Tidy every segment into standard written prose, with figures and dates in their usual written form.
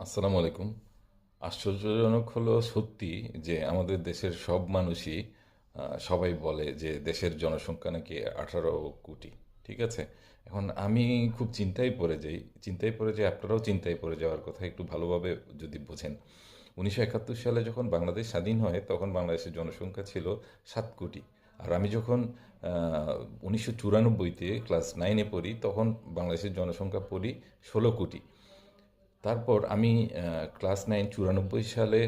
আসসালামু আলাইকুম। আশ্চর্যজনক হলো সত্যি যে আমাদের দেশের সব মানুষই সবাই বলে যে দেশের জনসংখ্যা নাকি 18 কোটি। ঠিক আছে। এখন আমি খুব চিন্তায় পড়ে যাই, আপনারাও চিন্তায় পড়ে যাওয়ার কথা একটু ভালোভাবে যদি বোঝেন। 1971 সালে যখন বাংলাদেশ স্বাধীন হয় তখন বাংলাদেশের জনসংখ্যা ছিল 7 কোটি। আর আমি যখন 1994-তে ক্লাস 9-এ পড়ি তখন বাংলাদেশের জনসংখ্যা পড়ি 16 কোটি। তারপর আমি ক্লাস 9 94 সালে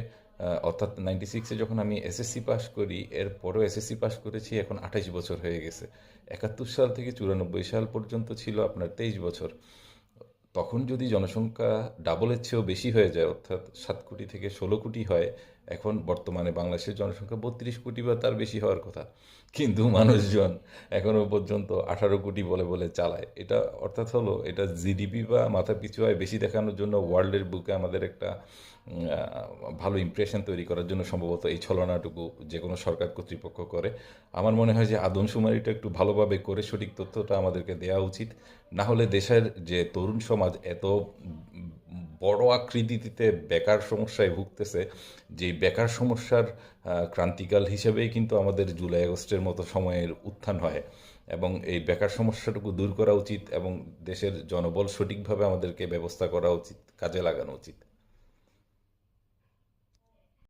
অর্থাৎ 96-এ যখন আমি এসএসসি পাস করি, এরপরও এসএসসি পাস করেছি, এখন 28 বছর হয়ে গেছে। 71 সাল থেকে 94 সাল পর্যন্ত ছিল আপনার 23 বছর। তখন যদি জনসংখ্যা ডাবলের চেয়েও বেশি হয়ে যায়, অর্থাৎ 7 কোটি থেকে 16 কোটি হয়, এখন বর্তমানে বাংলাদেশের জনসংখ্যা 32 কোটি বা তার বেশি হওয়ার কথা। কিন্তু মানুষজন এখনো পর্যন্ত 18 কোটি বলে বলে চালায়। এটা অর্থাৎ হলো এটা জিডিপি বা মাথা পিছু আয় বেশি দেখানোর জন্য ওয়ার্ল্ডের বুকে আমাদের একটা ভালো ইমপ্রেশন তৈরি করার জন্য সম্ভবত এই ছলনাটুকু যে কোনো সরকার কর্তৃপক্ষ করে। আমার মনে হয় যে আদমশুমারিটা একটু ভালোভাবে করে সঠিক তথ্যটা আমাদেরকে দেওয়া উচিত। না হলে দেশের যে তরুণ সমাজ এত বড় আকৃতিতে বেকার সমস্যায় ভুগতেছে, যে বেকার সমস্যার ক্রান্তিকাল হিসেবেই কিন্তু আমাদের জুলাই আগস্টের মতো সময়ের উত্থান হয়। এবং এই বেকার সমস্যাটুকু দূর করা উচিত এবং দেশের জনবল সঠিকভাবে আমাদেরকে ব্যবস্থা করা উচিত, কাজে লাগানো উচিত।